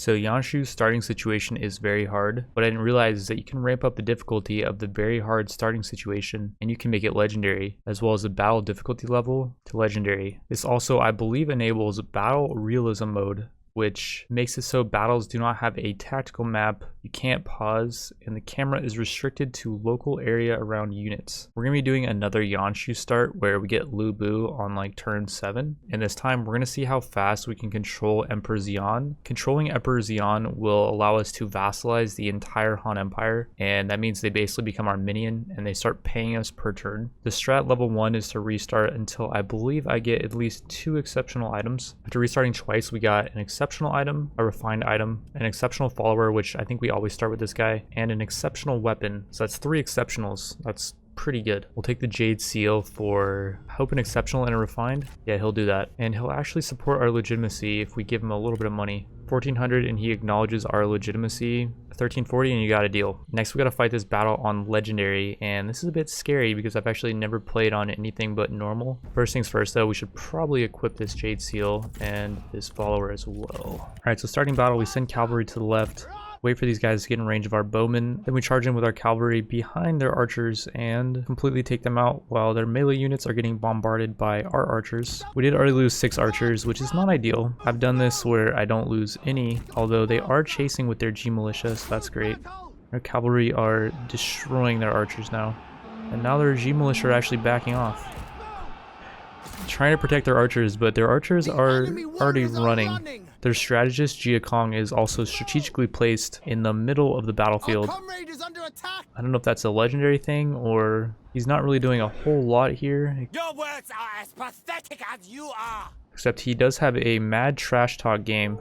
So Yanshu's starting situation is very hard. What I didn't realize is that you can ramp up the difficulty of the very hard starting situation and you can make it legendary, as well as the battle difficulty level to legendary. This also, I believe, enables battle realism mode, which makes it so battles do not have a tactical map, you can't pause, and the camera is restricted to local area around units. We're going to be doing another Yanshu start where we get Lu Bu on like turn 7, and this time we're going to see how fast we can control Emperor Xian. Controlling Emperor Xian will allow us to vassalize the entire Han Empire, and that means they basically become our minion and they start paying us per turn. The strat level 1 is to restart until I believe I get at least 2 exceptional items. After restarting twice, we got an exceptional item, a refined item, an exceptional follower, which I think we always start with this guy, and an exceptional weapon. So that's 3 exceptionals. That's pretty good. We'll take the Jade Seal for, I hope, an exceptional and a refined. Yeah, he'll do that. And he'll actually support our legitimacy if we give him a little bit of money. 1400 and he acknowledges our legitimacy. 1340 and you got a deal. Next we got to fight this battle on legendary, and this is a bit scary because I've actually never played on anything but normal. First things first though, we should probably equip this Jade Seal and this follower as well. Alright, so starting battle, we send cavalry to the left. Wait for these guys to get in range of our bowmen. Then we charge in with our cavalry behind their archers and completely take them out while their melee units are getting bombarded by our archers. We did already lose 6 archers, which is not ideal. I've done this where I don't lose any, although they are chasing with their G militia, so that's great. Our cavalry are destroying their archers now. And now their G militia are actually backing off. Trying to protect their archers, but their archers are already running. Their strategist Jia Kong is also strategically placed in the middle of the battlefield. I don't know if that's a legendary thing or he's not really doing a whole lot here. Your words are as pathetic as you are. Except he does have a mad trash talk game.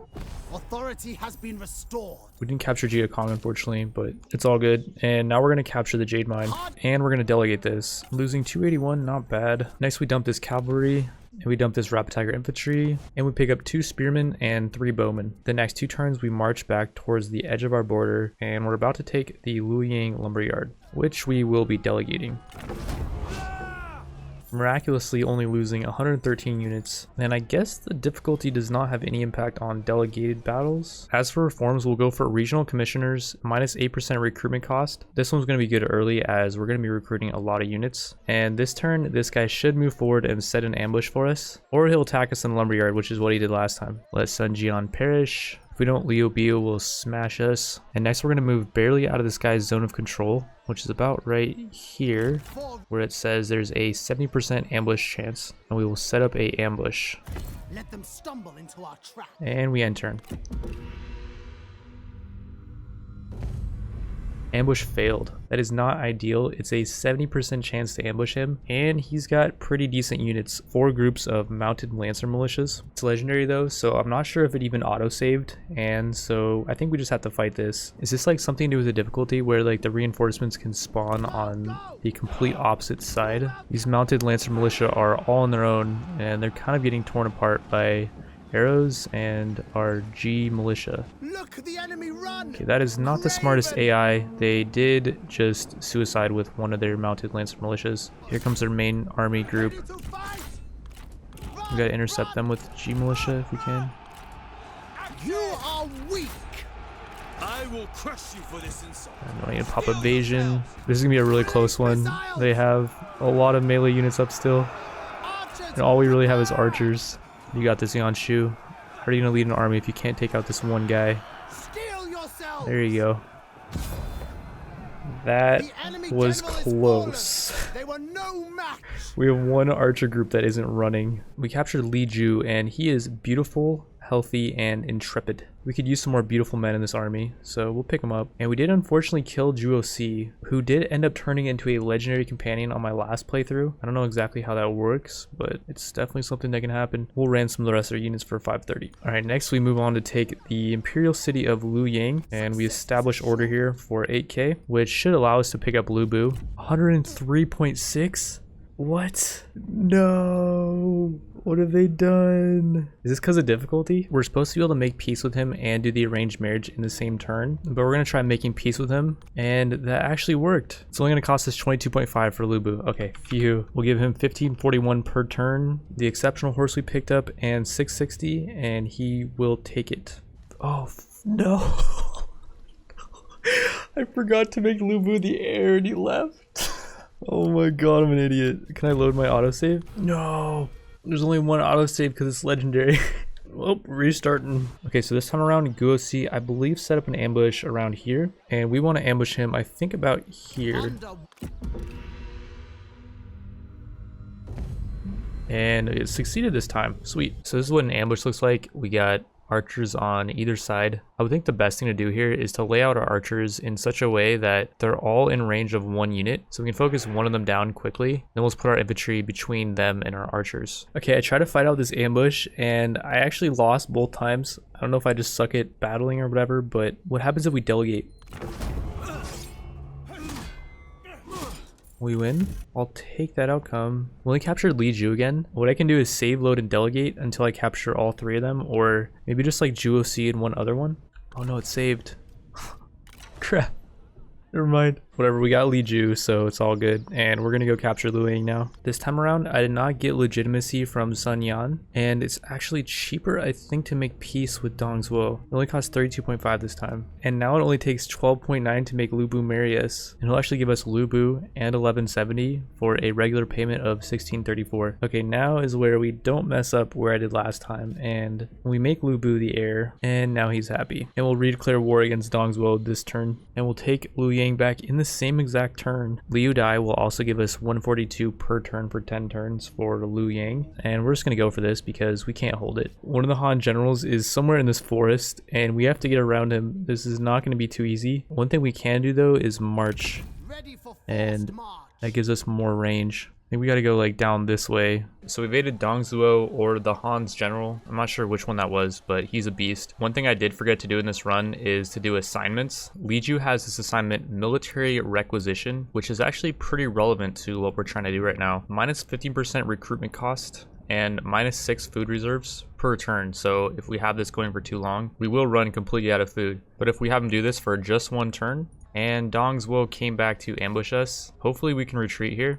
Authority has been restored. We didn't capture Jia Kong, unfortunately, but it's all good. And now we're going to capture the Jade Mine. And we're going to delegate this. Losing 281, not bad. Next we dump this cavalry. And we dump this Rapid Tiger infantry. And we pick up 2 spearmen and 3 bowmen. The next 2 turns we march back towards the edge of our border. And we're about to take the Luoyang lumberyard, which we will be delegating. Miraculously only losing 113 units, and I guess the difficulty does not have any impact on delegated battles. As for reforms, we'll go for regional commissioners, minus 8% recruitment cost. This one's going to be good early as we're going to be recruiting a lot of units, and this turn this guy should move forward and set an ambush for us, or he'll attack us in the lumberyard, which is what he did last time. Let Sun Jian perish. If we don't, Liu Biu will smash us. And next we're going to move barely out of this guy's zone of control, which is about right here, where it says there's a 70% ambush chance. And we will set up a ambush. Let them stumble into our trap. And we end turn. Ambush failed. That is not ideal. It's a 70% chance to ambush him, and he's got pretty decent units. 4 groups of mounted lancer militias. It's legendary though, so I'm not sure if it even auto-saved, and so I think we just have to fight this. Is this like something to do with the difficulty where like the reinforcements can spawn on the complete opposite side? These mounted lancer militia are all on their own, and they're kind of getting torn apart by arrows and our G militia. Look, the enemy run. Okay, that is not the smartest AI. They did just suicide with one of their mounted lancer militias. Here comes their main army group. We gotta intercept them with G militia if we can. You are weak. I will crush you for this insult. I need to pop evasion. This is gonna be a really close one. They have a lot of melee units up still, and all we really have is archers. You got this, Yanshu. How are you gonna lead an army if you can't take out this one guy? There you go. That was close. We have one archer group that isn't running. We captured Li Ju, and he is beautiful, healthy, and intrepid. We could use some more beautiful men in this army, so we'll pick him up. And we did unfortunately kill Zhuo Si, who did end up turning into a legendary companion on my last playthrough. I don't know exactly how that works, but it's definitely something that can happen. We'll ransom the rest of our units for 530. Alright, next we move on to take the imperial city of Luoyang, and we establish order here for 8k, which should allow us to pick up Lu Bu. 103.6? What? No. What have they done? Is this because of difficulty? We're supposed to be able to make peace with him and do the arranged marriage in the same turn, but we're going to try making peace with him, and that actually worked. It's only going to cost us 22.5 for Lu Bu. Okay, phew. We'll give him 1541 per turn, the exceptional horse we picked up, and 660, and he will take it. Oh, No. I forgot to make Lu Bu the air and he left. Oh my god, I'm an idiot. Can I load my autosave? No. There's only one autosave because it's legendary. Oh, restarting. Okay, so this time around, Guosi, I believe, set up an ambush around here. And we want to ambush him, I think, about here. And it succeeded this time. Sweet. So this is what an ambush looks like. We got archers on either side. I would think the best thing to do here is to lay out our archers in such a way that they're all in range of one unit, so we can focus one of them down quickly. Then we'll put our infantry between them and our archers. Okay, I tried to fight out this ambush and I actually lost both times. I don't know if I just suck at battling or whatever, but what happens if we delegate? We win. I'll take that outcome. Will I capture Li Ju again? What I can do is save, load, and delegate until I capture all three of them, or maybe just like Juo C and one other one. Oh no, it's saved. Crap. Never mind. Whatever, we got Li Ju, so it's all good. And we're gonna go capture Lu Ying now. This time around, I did not get legitimacy from Sun Yan, and it's actually cheaper, I think, to make peace with Dong Zhuo. It only costs 32.5 this time. And now it only takes 12.9 to make Lu Bu marry us. And he'll actually give us Lu Bu and 1170 for a regular payment of 1634. Okay, now is where we don't mess up where I did last time. And we make Lu Bu the heir, and now he's happy. And we'll declare war against Dong Zhuo this turn. And we'll take Lu Ying back in the same exact turn. Liu Dai will also give us 142 per turn for 10 turns for Lu Yang, and we're just gonna go for this because we can't hold it. One of the Han generals is somewhere in this forest and we have to get around him. This is not going to be too easy. One thing we can do though is march, and that gives us more range. I think we got to go like down this way. So we evaded Dong Zhuo, or the Han's general. I'm not sure which one that was, but he's a beast. One thing I did forget to do in this run is to do assignments. Li Ju has this assignment, military requisition, which is actually pretty relevant to what we're trying to do right now. Minus 15% recruitment cost and minus 6 food reserves per turn. So if we have this going for too long, we will run completely out of food. But if we have him do this for just one turn, and Dong Zhuo came back to ambush us, hopefully we can retreat here.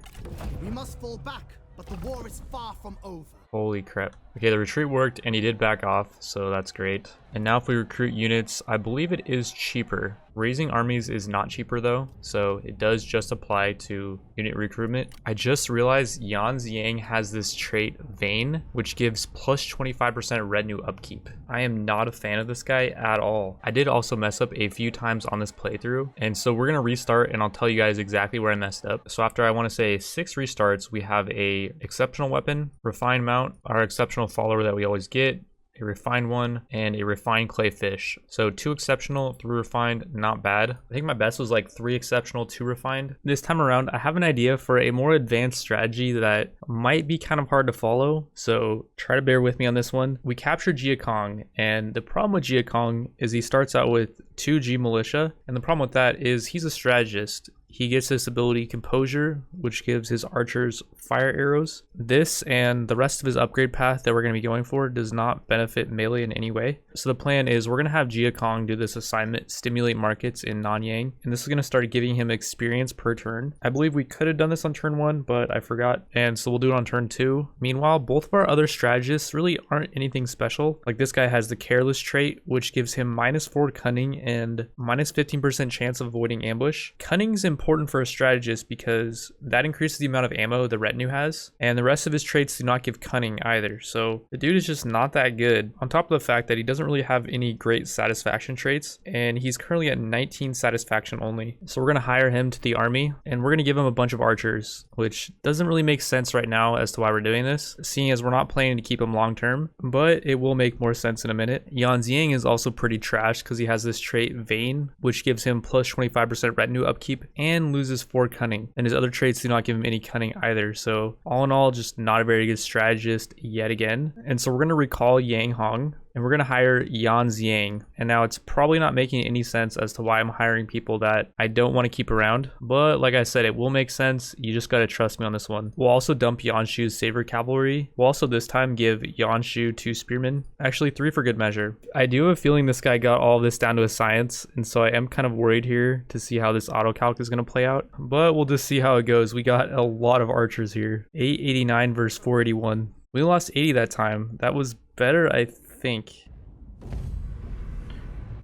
We must fall back, but the war is far from over. Holy crap. Okay, the retreat worked and he did back off, so that's great. And now if we recruit units, I believe it is cheaper. Raising armies is not cheaper though, so it does just apply to unit recruitment. I just realized Yan Ziyang has this trait, Vane, which gives plus 25% retinue upkeep. I am not a fan of this guy at all. I did also mess up a few times on this playthrough, and so we're gonna restart and I'll tell you guys exactly where I messed up. So after I want to say 6 restarts, we have a exceptional weapon, refined mount, our exceptional follower that we always get, a refined one, and a refined clay fish. So 2 exceptional, 3 refined, not bad. I think my best was like 3 exceptional, 2 refined. This time around, I have an idea for a more advanced strategy that might be kind of hard to follow, so try to bear with me on this one. We captured Jia Kong, and the problem with Jia Kong is he starts out with 2 G militia, and the problem with that is he's a strategist. He gets this ability Composure, which gives his archers fire arrows. This and the rest of his upgrade path that we're going to be going for does not benefit melee in any way. So the plan is we're going to have Jia Kong do this assignment, stimulate markets in Nanyang, and this is going to start giving him experience per turn. I believe we could have done this on turn 1, but I forgot, and so we'll do it on turn 2. Meanwhile, both of our other strategists really aren't anything special. Like this guy has the Careless trait, which gives him minus 4 cunning and minus 15% chance of avoiding ambush. Cunning's important for a strategist because that increases the amount of ammo the retinue has, and the rest of his traits do not give cunning either, so the dude is just not that good, on top of the fact that he doesn't really have any great satisfaction traits, and he's currently at 19 satisfaction only. So we're going to hire him to the army, and we're going to give him a bunch of archers, which doesn't really make sense right now as to why we're doing this, seeing as we're not planning to keep him long term, but it will make more sense in a minute. Yan Ziyang is also pretty trash because he has this trait Vane, which gives him plus 25% retinue upkeep and loses 4 cunning, and his other traits do not give him any cunning either. So all in all, just not a very good strategist yet again. And so we're going to recall Yang Hong, and we're going to hire Yan Ziyang. And now it's probably not making any sense as to why I'm hiring people that I don't want to keep around, but like I said, it will make sense. You just got to trust me on this one. We'll also dump Yanshu's Saber Cavalry. We'll also this time give Yanshu 2 Spearmen, actually 3 for good measure. I do have a feeling this guy got all this down to a science, and so I am kind of worried here to see how this autocalc is going to play out, but we'll just see how it goes. We got a lot of archers here, 889 versus 481. We lost 80 that time. That was better, I think.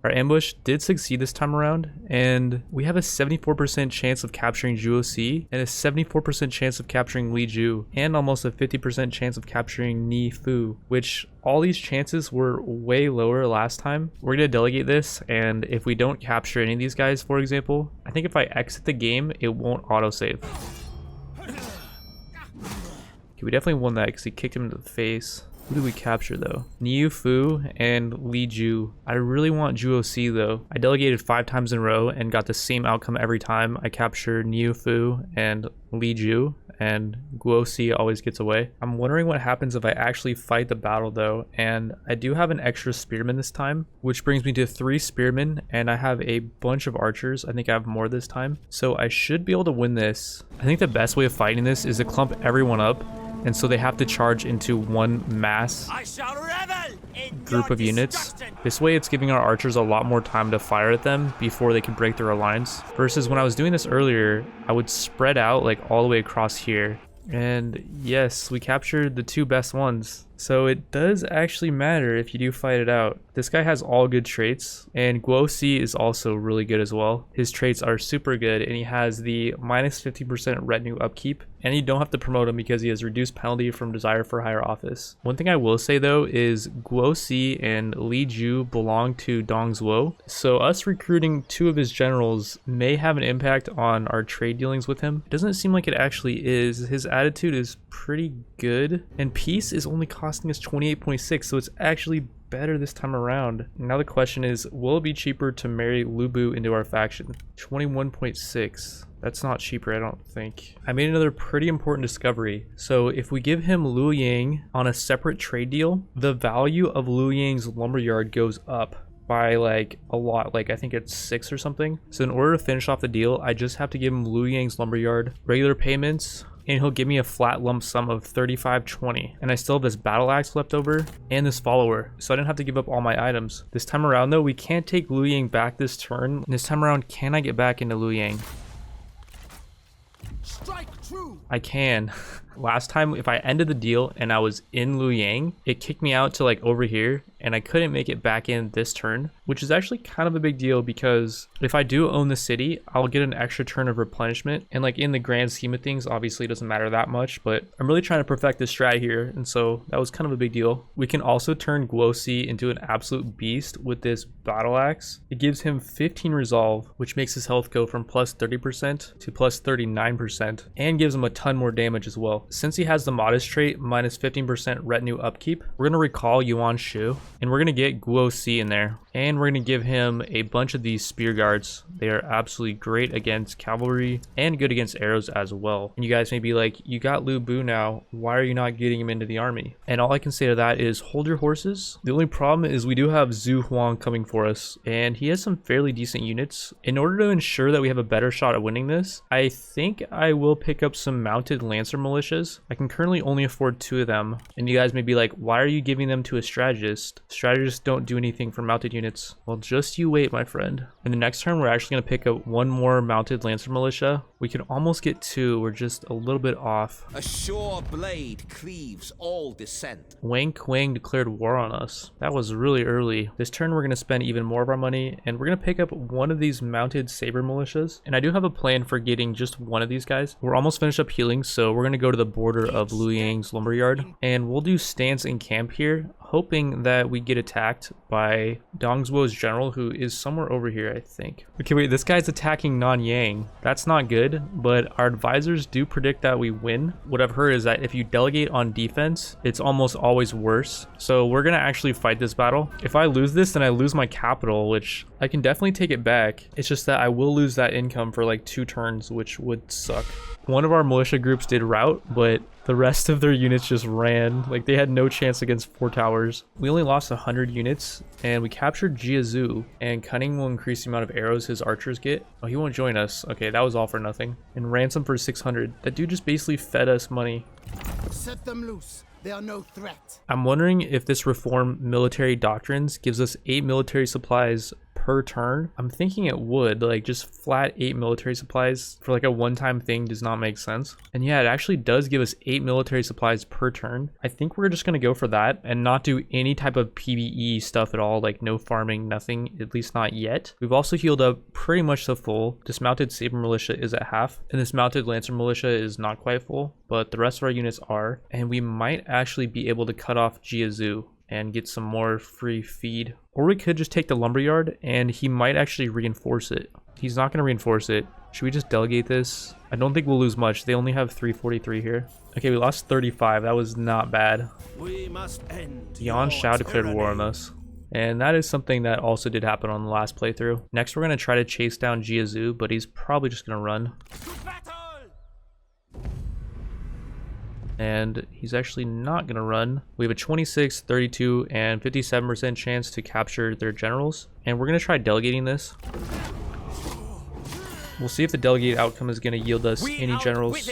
Our ambush did succeed this time around, and we have a 74% chance of capturing Zhuo and a 74% chance of capturing Li Ju, and almost a 50% chance of capturing Ni Fu, which all these chances were way lower last time. We're gonna delegate this, and if we don't capture any of these guys, for example, I think if I exit the game, it won't autosave. Okay, we definitely won that because he kicked him into the face. Who did we capture though? Niu Fu and Li Ju. I really want Zhuo though. I delegated 5 times in a row and got the same outcome every time. I captured Niu Fu and Li Ju, and Guo always gets away. I'm wondering what happens if I actually fight the battle though, and I do have an extra spearman this time, which brings me to 3 spearmen, and I have a bunch of archers. I think I have more this time, so I should be able to win this. I think the best way of fighting this is to clump everyone up, and so they have to charge into one mass group of units. This way it's giving our archers a lot more time to fire at them before they can break their lines, versus when I was doing this earlier, I would spread out like all the way across here. And yes, we captured the 2 best ones. So it does actually matter if you do fight it out. This guy has all good traits, and Guo is also really good as well. His traits are super good, and he has the minus 50% retinue upkeep, and you don't have to promote him because he has reduced penalty from desire for higher office. One thing I will say though is Guo and Li Ju belong to Dong Zhuo, so us recruiting 2 of his generals may have an impact on our trade dealings with him. It doesn't seem like it actually is. His attitude is pretty good, and peace is only costing us 28.6, so it's actually better this time around. Now the question is, will it be cheaper to marry Lu Bu into our faction? 21.6. That's not cheaper, I don't think. I made another pretty important discovery. So if we give him Lu Yang on a separate trade deal, the value of Lu Yang's lumberyard goes up by like a lot, like I think it's 6 or something. So in order to finish off the deal, I just have to give him Lu Yang's lumberyard, regular payments, and he'll give me a flat lump sum of 35.20. And I still have this battle axe left over and this follower, so I didn't have to give up all my items. This time around though, we can't take Lu Yang back this turn. And this time around, can I get back into Lu Yang? Strike true. I can. Last time, if I ended the deal and I was in Lu Yang, it kicked me out to like over here, and I couldn't make it back in this turn, which is actually kind of a big deal because if I do own the city, I'll get an extra turn of replenishment. And like in the grand scheme of things, obviously it doesn't matter that much, but I'm really trying to perfect this strat here. And so that was kind of a big deal. We can also turn Guo into an absolute beast with this battle axe. It gives him 15 resolve, which makes his health go from plus 30% to plus 39%, and gives him a ton more damage as well. Since he has the modest trait, minus 15% retinue upkeep, we're going to recall Yuan Shu, and we're going to get Guo in there. And we're going to give him a bunch of these spear guards. They are absolutely great against cavalry and good against arrows as well. And you guys may be like, you got Lu Bu now, why are you not getting him into the army? And all I can say to that is hold your horses. The only problem is we do have Zhu Huang coming for us, and he has some fairly decent units. In order to ensure that we have a better shot at winning this, I think I will pick up some mounted lancer militias. I can currently only afford 2 of them. And you guys may be like, why are you giving them to a strategist? Strategists don't do anything for mounted units. Well, just you wait, my friend. In the next turn, we're actually going to pick up 1 more mounted lancer militia. We can almost get 2. We're just a little bit off. A sure blade cleaves all dissent. Wang Kuang declared war on us. That was really early. This turn, we're going to spend even more of our money, and we're going to pick up 1 of these mounted saber militias. And I do have a plan for getting just 1 of these guys. We're almost finished up healing, so we're going to go to the border of Lu Yang's lumberyard, and we'll do stance in camp here, hoping that we get attacked by Dong Zhuo's general, who is somewhere over here, I think. Okay, wait, this guy's attacking Nanyang. That's not good, but our advisors do predict that we win. What I've heard is that if you delegate on defense, it's almost always worse. So we're gonna actually fight this battle. If I lose this, then I lose my capital, which I can definitely take it back. It's just that I will lose that income for like 2 turns, which would suck. One of our militia groups did rout, but the rest of their units just ran. Like, they had no chance against 4 towers. We only lost 100 units, and we captured Jiazhu, and Cunning will increase the amount of arrows his archers get. Oh, he won't join us. Okay, that was all for nothing. And ransom for 600. That dude just basically fed us money. Set them loose. They are no threat. I'm wondering if this reform military doctrines gives us 8 military supplies per turn. I'm thinking it would, like just flat 8 military supplies for like a one-time thing does not make sense. And yeah, it actually does give us 8 military supplies per turn. I think we're just gonna go for that and not do any type of PvE stuff at all, like no farming, nothing, at least not yet. We've also healed up pretty much to full. Dismounted Saber Militia is at half, and this Mounted Lancer Militia is not quite full, but the rest of our units are. And we might actually be able to cut off Jiazu and get some more free feed. Or we could just take the lumberyard and he might actually reinforce it. He's not going to reinforce it. Should we just delegate this? I don't think we'll lose much. They only have 343 here. Okay, we lost 35. That was not bad. We must end Yan Shao declared war on us. And that is something that also did happen on the last playthrough. Next, we're going to try to chase down Jiazu, but he's probably just going to run. And he's actually not going to run. We have a 26, 32, and 57% chance to capture their generals. And we're going to try delegating this. We'll see if the delegated outcome is going to yield us any generals.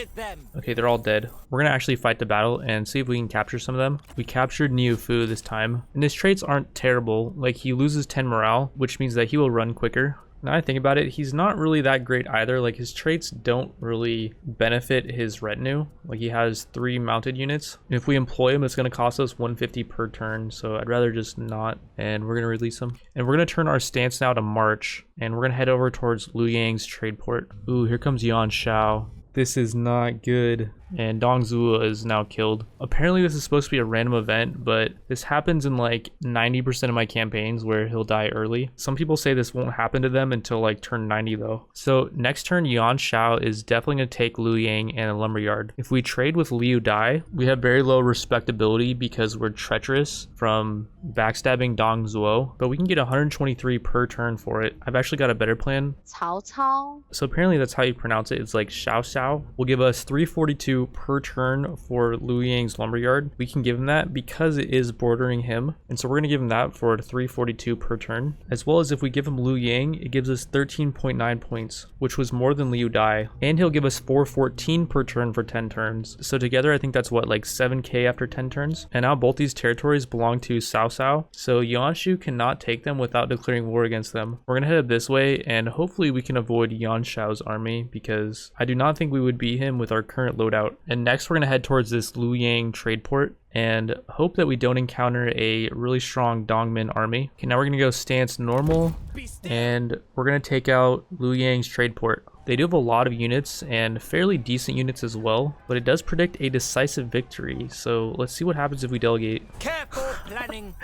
Okay, they're all dead. We're going to actually fight the battle and see if we can capture some of them. We captured Niu Fu this time. And his traits aren't terrible. Like, he loses 10 morale, which means that he will run quicker. Now I think about it, he's not really that great either. Like, his traits don't really benefit his retinue. Like, he has 3 mounted units. And if we employ him, it's going to cost us 150 per turn. So I'd rather just not. And we're going to release him. And we're going to turn our stance now to march. And we're going to head over towards Liu Yang's trade port. Ooh, here comes Yan Shao. This is not good. And Dong Zhuo is now killed. Apparently this is supposed to be a random event, but this happens in like 90% of my campaigns where he'll die early. Some people say this won't happen to them until like turn 90 though. So next turn, Yan Shao is definitely going to take Liu Yang and a lumberyard. If we trade with Liu Dai, we have very low respectability because we're treacherous from backstabbing Dong Zhuo, but we can get 123 per turn for it. I've actually got a better plan. Cao Cao. So apparently that's how you pronounce it. It's like Xiao Xiao. Will give us 342 per turn for Liu Yang's lumberyard. We can give him that because it is bordering him, and so we're going to give him that for 342 per turn. As well as if we give him Liu Yang, it gives us 13.9 points, which was more than Liu Dai, and he'll give us 414 per turn for 10 turns. So together I think that's what, like 7k after 10 turns. And now both these territories belong to Cao Cao, so Yanshu cannot take them without declaring war against them. We're gonna head up this way, and hopefully we can avoid Yan Shao's army because I do not think we would beat him with our current loadout. And next we're gonna head towards this Liu Yang trade port and hope that we don't encounter a really strong Dongmin army. Okay, now we're gonna go stance normal, and we're gonna take out Liu Yang's trade port. They do have a lot of units and fairly decent units as well, but it does predict a decisive victory. So let's see what happens if we delegate. Careful planning.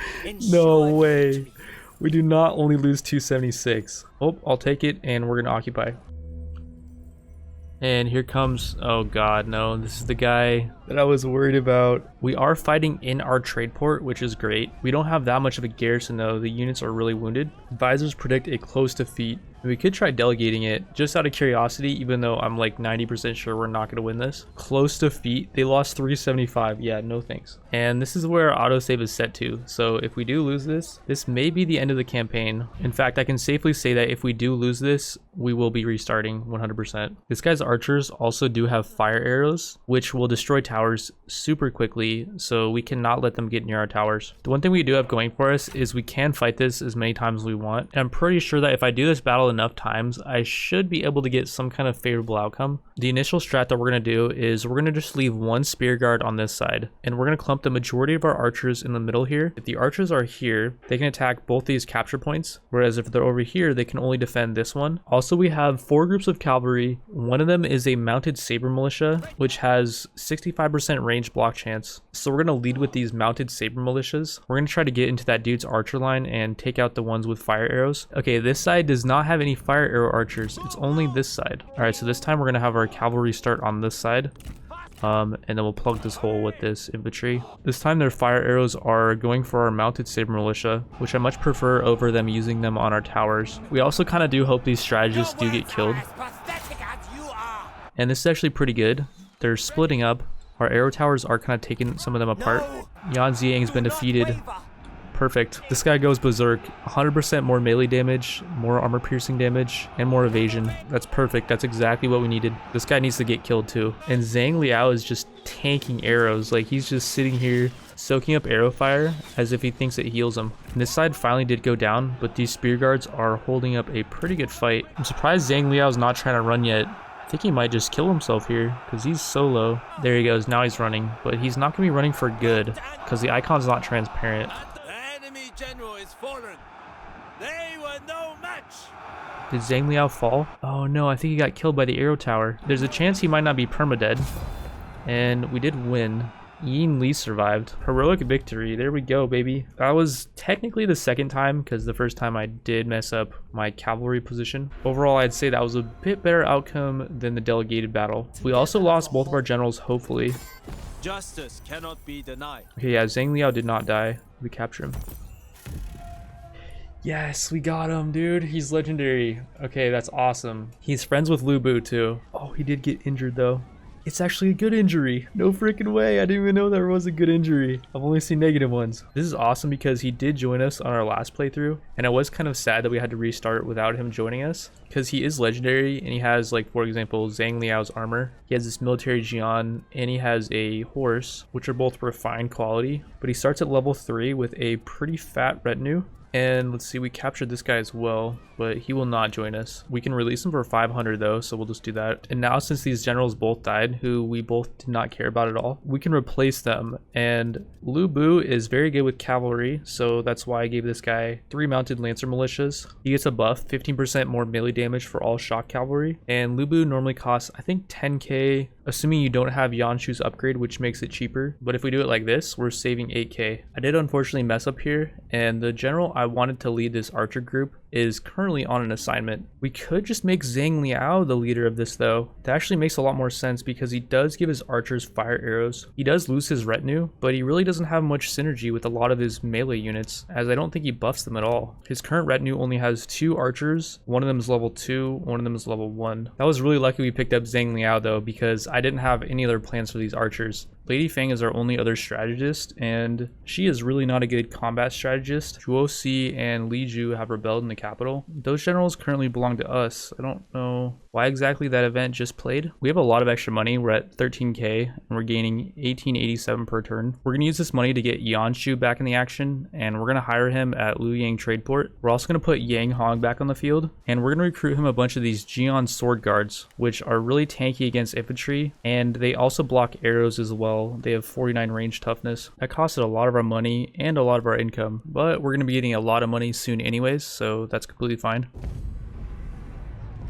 No way. We do not only lose 276. Oh, I'll take it, and we're gonna occupy. And here comes, oh god, no, this is the guy that I was worried about. We are fighting in our trade port, which is great. We don't have that much of a garrison though. The units are really wounded. Advisors predict a close defeat. We could try delegating it just out of curiosity, even though I'm like 90% sure we're not going to win this. Close defeat. They lost 375. Yeah, no thanks. And this is where our autosave is set to. So if we do lose this, this may be the end of the campaign. In fact, I can safely say that if we do lose this, we will be restarting 100%. This guy's archers also do have fire arrows, which will destroy towers super quickly. So we cannot let them get near our towers. The one thing we do have going for us is we can fight this as many times as we want. And I'm pretty sure that if I do this battle enough times, I should be able to get some kind of favorable outcome. The initial strat that we're going to do is we're going to just leave one spear guard on this side, and we're going to clump the majority of our archers in the middle here. If the archers are here, they can attack both these capture points, whereas if they're over here, they can only defend this one. Also, we have 4 groups of cavalry. One of them is a mounted saber militia, which has 65% range block chance. So we're going to lead with these mounted saber militias. We're going to try to get into that dude's archer line and take out the ones with fire arrows. Okay, this side does not have any fire arrow archers. It's only this side. All right, so this time we're going to have our cavalry start on this side. And then we'll plug this hole with this infantry. This time their fire arrows are going for our mounted saber militia, which I much prefer over them using them on our towers. We also kind of do hope these strategists do get killed. And this is actually pretty good. They're splitting up. Our arrow towers are kind of taking some of them apart. Yan Ziyang has been defeated perfect. This guy goes berserk. 100% more melee damage, more armor piercing damage, and more evasion. That's perfect. That's exactly what we needed. This guy needs to get killed too. And Zhang Liao is just tanking arrows. Like, he's just sitting here soaking up arrow fire as if he thinks it heals him. And this side finally did go down, but these spear guards are holding up a pretty good fight. I'm surprised Zhang Liao's not trying to run yet. I think he might just kill himself here because he's so low. There he goes. Now he's running, but he's not going to be running for good because the icon's not transparent. The enemy general is fallen. They were no match. Did Zhang Liao fall? Oh no, I think he got killed by the arrow tower. There's a chance he might not be permadead. And we did win. Yin Li survived. Heroic victory. There we go, baby. That was technically the second time because the first time I did mess up my cavalry position. Overall, I'd say that was a bit better outcome than the delegated battle. We also lost both of our generals, hopefully. Justice cannot be denied. Okay, yeah, Zhang Liao did not die. We capture him. Yes, we got him, dude. He's legendary. Okay, that's awesome. He's friends with Lu Bu too. Oh, he did get injured though. It's actually a good injury. No freaking way. I didn't even know there was a good injury. I've only seen negative ones. This is awesome because he did join us on our last playthrough. And I was kind of sad that we had to restart without him joining us. Because he is legendary and he has, like, for example, Zhang Liao's armor. He has this military Jian and he has a horse, which are both refined quality. But he starts at level 3 with a pretty fat retinue. And let's see, we captured this guy as well, but he will not join us. We can release him for 500 though, so we'll just do that. And now since these generals both died, who we both did not care about at all, we can replace them. And Lu Bu is very good with cavalry, so that's why I gave this guy 3 mounted lancer militias. He gets a buff, 15% more melee damage for all shock cavalry. And Lu Bu normally costs, I think, 10k, assuming you don't have Yanshu's upgrade, which makes it cheaper. But if we do it like this, we're saving 8k. I did unfortunately mess up here, and the general I wanted to lead this archer group is currently on an assignment. We could just make Zhang Liao the leader of this though. That actually makes a lot more sense because he does give his archers fire arrows. He does lose his retinue, but he really doesn't have much synergy with a lot of his melee units, as I don't think he buffs them at all. His current retinue only has 2 archers. One of them is level 2, one of them is level 1. That was really lucky we picked up Zhang Liao though, because I didn't have any other plans for these archers. Lady Fang is our only other strategist, and she is really not a good combat strategist. Zhuo Si and Li Ju have rebelled in the capital. Those generals currently belong to us. I don't know why exactly that event just played. We have a lot of extra money. We're at 13k, and we're gaining 1887 per turn. We're going to use this money to get Yanshu back in the action, and we're going to hire him at Luoyang Trade Port. We're also going to put Yang Hong back on the field, and we're going to recruit him a bunch of these Jian sword guards, which are really tanky against infantry, and they also block arrows as well. They have 49 range toughness. That costed a lot of our money and a lot of our income, but we're going to be getting a lot of money soon anyways, so that's completely fine.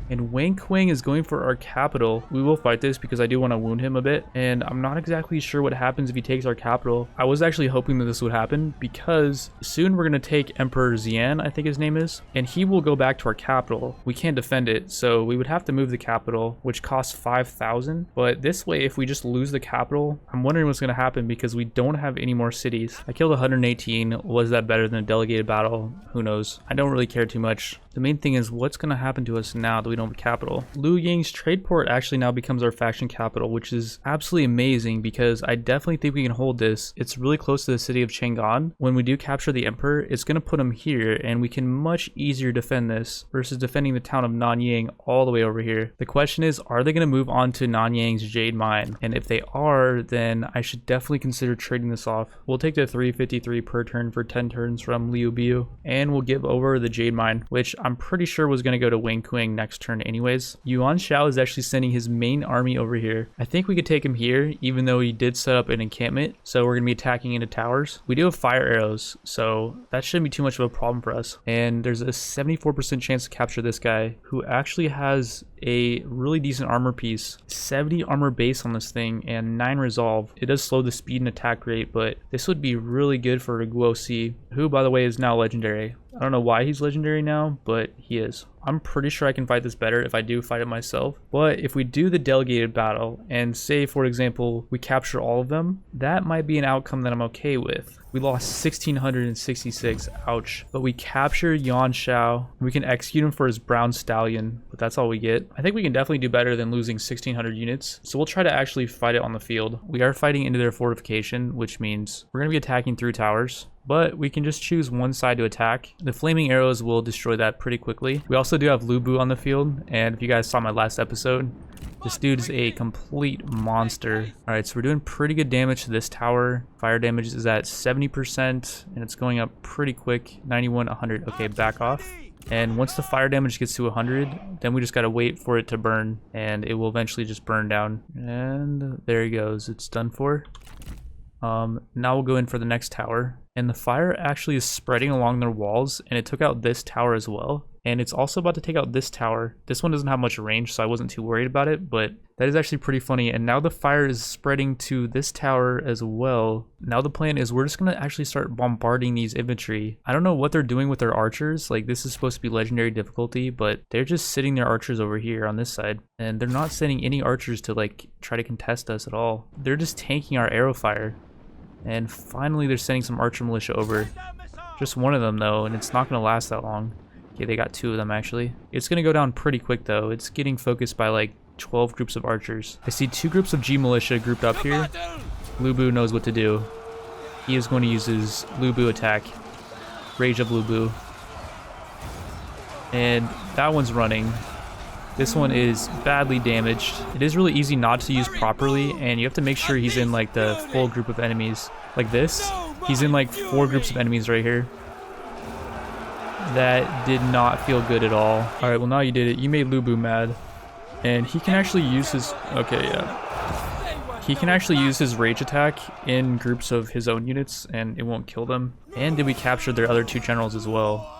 And Wang Qing is going for our capital. We will fight this because I do want to wound him a bit, and I'm not exactly sure what happens if he takes our capital. I was actually hoping that this would happen because soon we're going to take Emperor Xian, I think his name is, and he will go back to our capital. We can't defend it, so we would have to move the capital, which costs 5,000. But this way, if we just lose the capital, I'm wondering what's going to happen because we don't have any more cities. I killed 118. Was that better than a delegated battle? Who knows? I don't really care too much. The main thing is what's going to happen to us now that we don't have a capital. Luoyang's trade port actually now becomes our faction capital, which is absolutely amazing because I definitely think we can hold this. It's really close to the city of Chang'an. When we do capture the emperor, it's going to put him here, and we can much easier defend this versus defending the town of Nanyang all the way over here. The question is, are they going to move on to Nanyang's jade mine? And if they are, then I should definitely consider trading this off. We'll take the 353 per turn for 10 turns from Liu Biu, and we'll give over the jade mine, which I'm pretty sure was going to go to Wang Qing next turn anyways. Yuan Shao is actually sending his main army over here. I think we could take him here, even though he did set up an encampment, so we're going to be attacking into towers. We do have fire arrows, so that shouldn't be too much of a problem for us. And there's a 74% chance to capture this guy, who actually has a really decent armor piece. 70 armor base on this thing and 9 resolve. It does slow the speed and attack rate, but this would be really good for Guo Si, who by the way is now legendary. I don't know why he's legendary now, but he is. I'm pretty sure I can fight this better if I do fight it myself. But if we do the delegated battle and say, for example, we capture all of them, that might be an outcome that I'm okay with. We lost 1,666, ouch. But we capture Yuan Shao. We can execute him for his brown stallion, but that's all we get. I think we can definitely do better than losing 1,600 units. So we'll try to actually fight it on the field. We are fighting into their fortification, which means we're going to be attacking through towers. but we can just choose one side to attack. The flaming arrows will destroy that pretty quickly. We also do have Lu Bu on the field, and if you guys saw my last episode, this dude is a complete monster. All right, so we're doing pretty good damage to this tower. Fire damage is at 70%, and it's going up pretty quick, 91, 100. Okay, back off. And once the fire damage gets to 100, then we just gotta wait for it to burn, and it will eventually just burn down. And there he goes, it's done for. Now we'll go in for the next tower, and the fire actually is spreading along their walls, and it took out this tower as well. And it's also about to take out this tower. This one doesn't have much range, so I wasn't too worried about it, but that is actually pretty funny. And now the fire is spreading to this tower as well. Now the plan is we're just gonna actually start bombarding these infantry. I don't know what they're doing with their archers. Like, this is supposed to be legendary difficulty, but they're just sitting their archers over here on this side. And they're not sending any archers to like try to contest us at all. They're just tanking our arrow fire. And finally they're sending some archer militia over. Just one of them though, and it's not gonna last that long. Okay, they got 2 of them actually. It's gonna go down pretty quick though. It's getting focused by like 12 groups of archers. I see 2 groups of G militia grouped up here. Lu Bu knows what to do. He is going to use his Lu Bu attack. Rage of Lu Bu. And that one's running. This one is badly damaged. It is really easy not to use properly, and you have to make sure he's in like the full group of enemies. Like this, he's in like 4 groups of enemies right here. That did not feel good at all. Alright, well now you did it. You made Lu Bu mad. And he can actually use his... Okay, yeah. He can actually use his rage attack in groups of his own units, and it won't kill them. And did we capture their other 2 generals as well?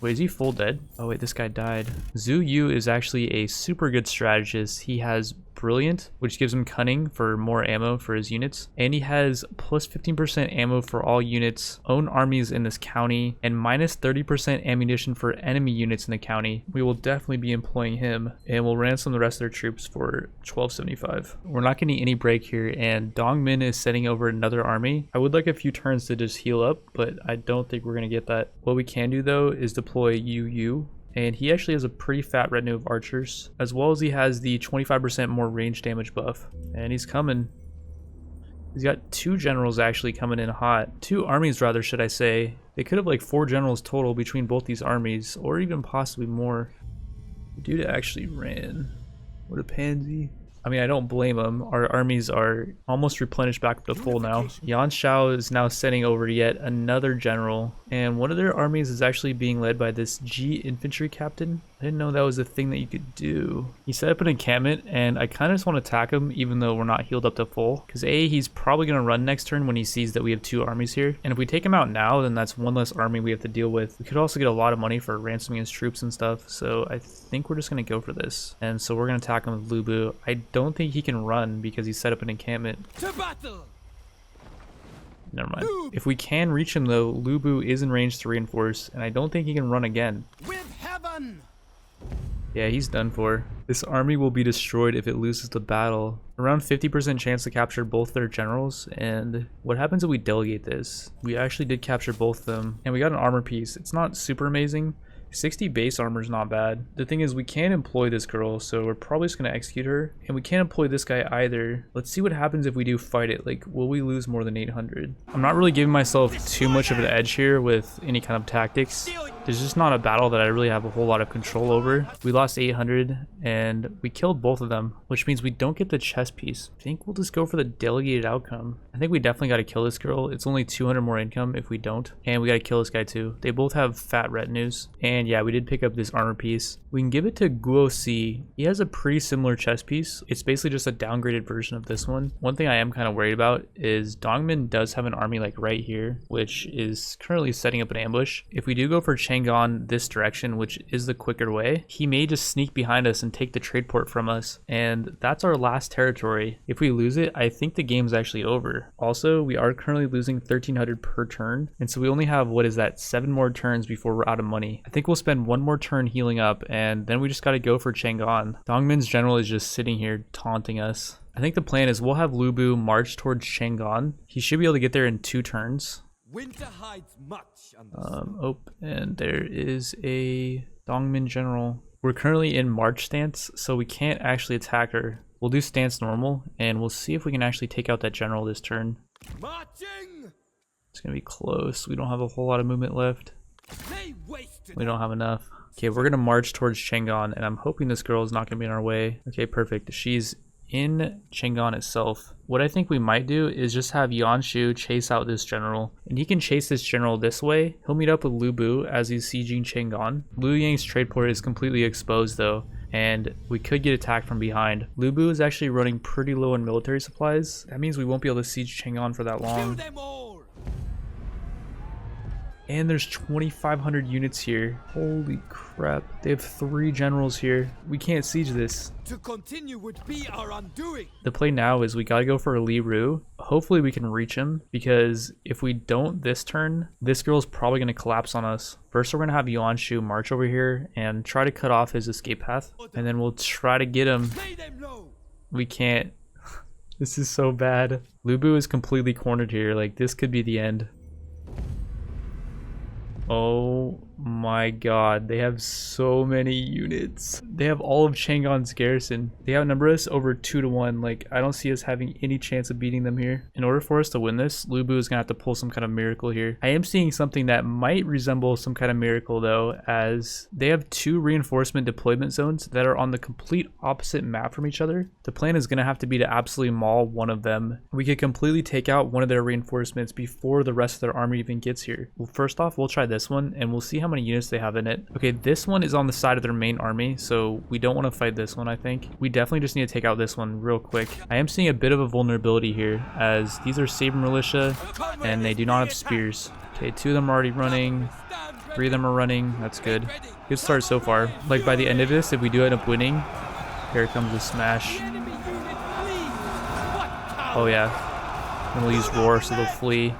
Wait, is he full dead? Oh wait, this guy died. Zhu Yu is actually a super good strategist. He has Brilliant, which gives him Cunning for more ammo for his units. And he has plus 15% ammo for all units, own armies in this county, and minus 30% ammunition for enemy units in the county. We will definitely be employing him, and we'll ransom the rest of their troops for 1275. We're not getting any break here, and Dongmin is sending over another army. I would like a few turns to just heal up, but I don't think we're going to get that. What we can do though is deploy Yu Yu. And he actually has a pretty fat retinue of archers, as well as he has the 25% more range damage buff. And he's coming. He's got 2 generals actually coming in hot. 2 armies rather, should I say. They could have like 4 generals total between both these armies, or even possibly more. The dude actually ran. What a pansy. I mean, I don't blame him. Our armies are almost replenished back up to full now. Yan Shao is now sending over yet another general, and one of their armies is actually being led by this G infantry captain. I didn't know that was a thing that you could do. He set up an encampment, and I kind of just want to attack him even though we're not healed up to full. Because A, he's probably going to run next turn when he sees that we have 2 armies here. And if we take him out now, then that's 1 less army we have to deal with. We could also get a lot of money for ransoming his troops and stuff. So I think we're just going to go for this. And so we're going to attack him with Lu Bu. I don't think he can run because he set up an encampment. To battle! Never mind. If we can reach him though, Lu Bu is in range to reinforce, and I don't think he can run again. With heaven! Yeah, he's done for. This army will be destroyed if it loses the battle. Around 50% chance to capture both their generals, and what happens if we delegate this? We actually did capture both of them, and we got an armor piece. It's not super amazing. 60 base armor is not bad. The thing is, we can't employ this girl, so we're probably just going to execute her. And we can't employ this guy either. Let's see what happens if we do fight it. Like, will we lose more than 800? I'm not really giving myself too much of an edge here with any kind of tactics. There's just not a battle that I really have a whole lot of control over. We lost 800, and we killed both of them, which means we don't get the chess piece. I think we'll just go for the delegated outcome. I think we definitely got to kill this girl. It's only 200 more income if we don't. And we got to kill this guy too. They both have fat retinues. And yeah, we did pick up this armor piece. We can give it to Guo Si. He has a pretty similar chess piece. It's basically just a downgraded version of this one. One thing I am kind of worried about is Dongmin does have an army like right here, which is currently setting up an ambush. If we do go for Chang'an this direction, which is the quicker way, he may just sneak behind us and take the trade port from us. And that's our last territory. If we lose it, I think the game's actually over. Also, we are currently losing 1300 per turn. And so we only have, what is that, 7 more turns before we're out of money. I think we'll spend 1 more turn healing up, and then we just got to go for Chang'an. Dongmin's general is just sitting here taunting us. I think the plan is we'll have Lu Bu march towards Chang'an. He should be able to get there in 2 turns. Winter hides much And there is a Dongmin general. We're currently in march stance, so we can't actually attack her. We'll do stance normal, and we'll see if we can actually take out that general this turn. marching. It's gonna be close. We don't have a whole lot of movement left. We don't have enough. Okay, we're gonna march towards Chang'an, and I'm hoping this girl is not gonna be in our way. Okay, perfect. She's in Chang'an itself. What I think we might do is just have Yanshu chase out this general, and he can chase this general this way. He'll meet up with Lu Bu as he's sieging Chang'an. Liu Yang's trade port is completely exposed though, and we could get attacked from behind. Lu Bu is actually running pretty low in military supplies. That means we won't be able to siege Chang'an for that long. And there's 2,500 units here. Holy crap. They have 3 generals here. We can't siege this. To continue would be our undoing. The play now is we gotta go for a Li Ru. Hopefully we can reach him, because if we don't this turn, this girl's probably gonna collapse on us. First we're gonna have Yanshu march over here and try to cut off his escape path, and then we'll try to get him. We can't. This is so bad. Lu Bu is completely cornered here. Like, this could be the end. Oh my god, they have so many units. They have all of Chang'an's garrison. They outnumber us over 2 to 1. Like, I don't see us having any chance of beating them here. In order for us to win this, Lu Bu is gonna have to pull some kind of miracle here. I am seeing something that might resemble some kind of miracle though, as they have 2 reinforcement deployment zones that are on the complete opposite map from each other. The plan is gonna have to be to absolutely maul one of them. We could completely take out one of their reinforcements before the rest of their army even gets here. Well, first off, we'll try this one and we'll see how many units they have in it. Okay, this one is on the side of their main army, so we don't want to fight this one. I think we definitely just need to take out this one real quick. I am seeing a bit of a vulnerability here, as these are saber militia and they do not have spears. Okay, 2 of them are already running, 3 of them are running. That's good. Good start so far. Like, by the end of this, if we do end up winning, here comes the smash. Oh yeah, and we'll use roar so they'll flee.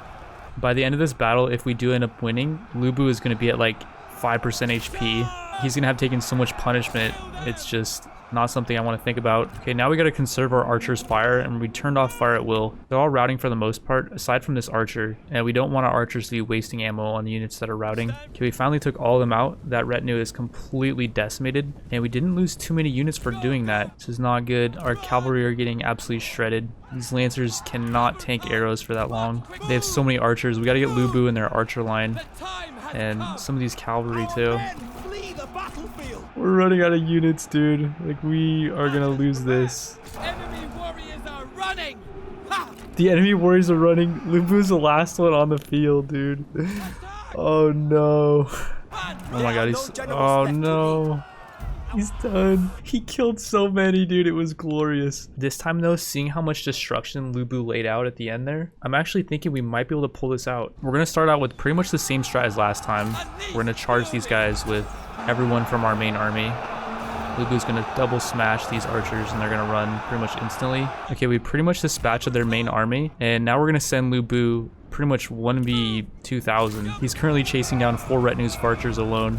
By the end of this battle, if we do end up winning, Lu Bu is going to be at like 5% HP. He's going to have taken so much punishment. It's just not something I want to think about. Okay, now we got to conserve our archer's fire, and we turned off fire at will. They're all routing for the most part, aside from this archer, and we don't want our archers to be wasting ammo on the units that are routing. Okay, we finally took all of them out. That retinue is completely decimated, and we didn't lose too many units for doing that. This is not good. Our cavalry are getting absolutely shredded. These lancers cannot tank arrows for that long. They have so many archers. We got to get Lu Bu in their archer line, and some of these cavalry too. We're running out of units, dude. Like, we are gonna lose this. Enemy warriors are running. Ha! The enemy warriors are running. Lu Bu's the last one on the field, dude. Oh no. Oh my god, he's... Oh no. He's done. He killed so many, dude. It was glorious. This time though, seeing how much destruction Lu Bu laid out at the end there, I'm actually thinking we might be able to pull this out. We're gonna start out with pretty much the same strat as last time. We're gonna charge these guys with everyone from our main army. Lu Bu's gonna double smash these archers and they're gonna run pretty much instantly. Okay, we pretty much dispatched their main army, and now we're gonna send Lu Bu pretty much 1v2000. He's currently chasing down 4 retinues of archers alone.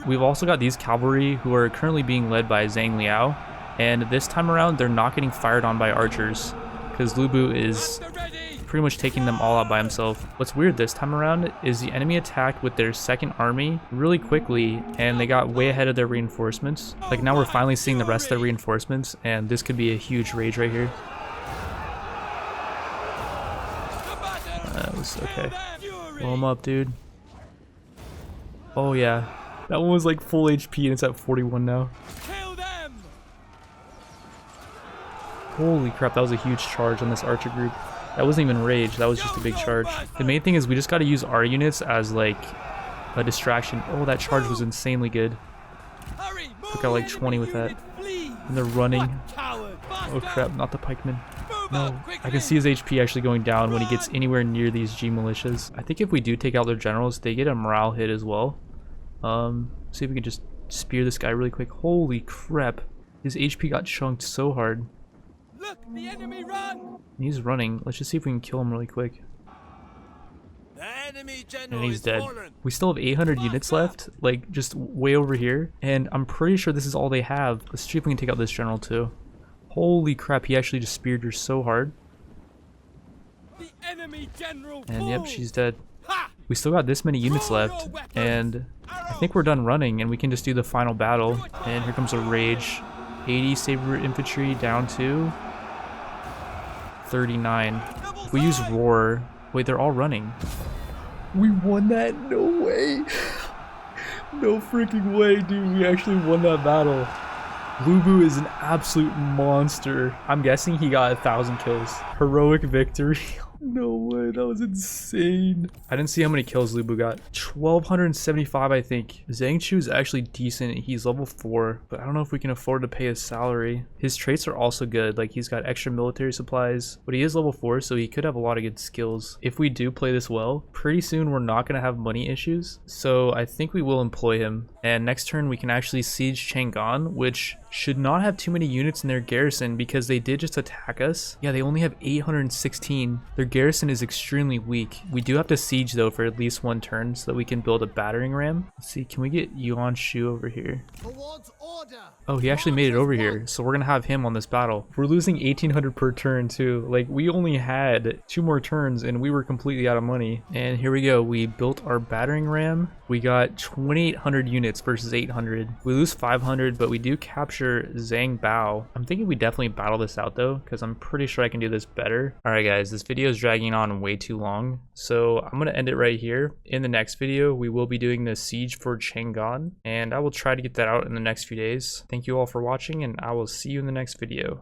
We've also got these cavalry who are currently being led by Zhang Liao, and this time around they're not getting fired on by archers because Lu Bu is pretty much taking them all out by himself. What's weird this time around is the enemy attacked with their second army really quickly, and they got way ahead of their reinforcements. Like, now we're finally seeing the rest of their reinforcements, and this could be a huge rage right here. That was okay. Blow him up, dude. Oh yeah. That one was like full HP and it's at 41 now. Holy crap, that was a huge charge on this archer group. That wasn't even rage, that was just a big charge. The main thing is we just got to use our units as like a distraction. Oh, that charge was insanely good. Took out like 20 with that. And they're running. Oh crap, not the pikemen. No, I can see his HP actually going down when he gets anywhere near these G militias. I think if we do take out their generals, they get a morale hit as well. See if we can just spear this guy really quick. Holy crap. His HP got chunked so hard. Look, the enemy run. He's running. Let's just see if we can kill him really quick. The enemy general And he's is dead. fallen. We still have 800 units left, like just way over here. And I'm pretty sure this is all they have. Let's see if we can take out this general too. Holy crap, he actually just speared her so hard. The enemy general And yep, falls. she's dead. Ha! We still got this many units left, and I think we're done running and we can just do the final battle. And here comes a rage. 80 saber infantry down to 39. If we use roar, Wait, they're all running. We won that? No way. No freaking way, dude. We actually won that battle. Lubu is an absolute monster. I'm guessing he got 1,000 kills. Heroic victory. No way, that was insane. I didn't see how many kills Lubu got. 1,275, I think. Zhangchu is actually decent. He's level 4, but I don't know if we can afford to pay his salary. His traits are also good. Like, he's got extra military supplies, but he is level 4, so he could have a lot of good skills. If we do play this well, pretty soon we're not going to have money issues. So I think we will employ him. And next turn we can actually siege Chang'an, which should not have too many units in their garrison because they did just attack us. Yeah, they only have 816. Their garrison is extremely weak. We do have to siege though for at least one turn so that we can build a battering ram. Let's see, can we get Yuan Shu over here? Towards order. Oh, he actually made it over here, so we're gonna have him on this battle. We're losing 1,800 per turn too. Like, we only had 2 more turns and we were completely out of money. And here we go, we built our battering ram. We got 2,800 units versus 800. We lose 500, but we do capture Zhang Bao. I'm thinking we definitely battle this out though, because I'm pretty sure I can do this better. Alright guys, this video is dragging on way too long, so I'm gonna end it right here. In the next video, we will be doing the siege for Chang'an, and I will try to get that out in the next few days. Thank you all for watching, and I will see you in the next video.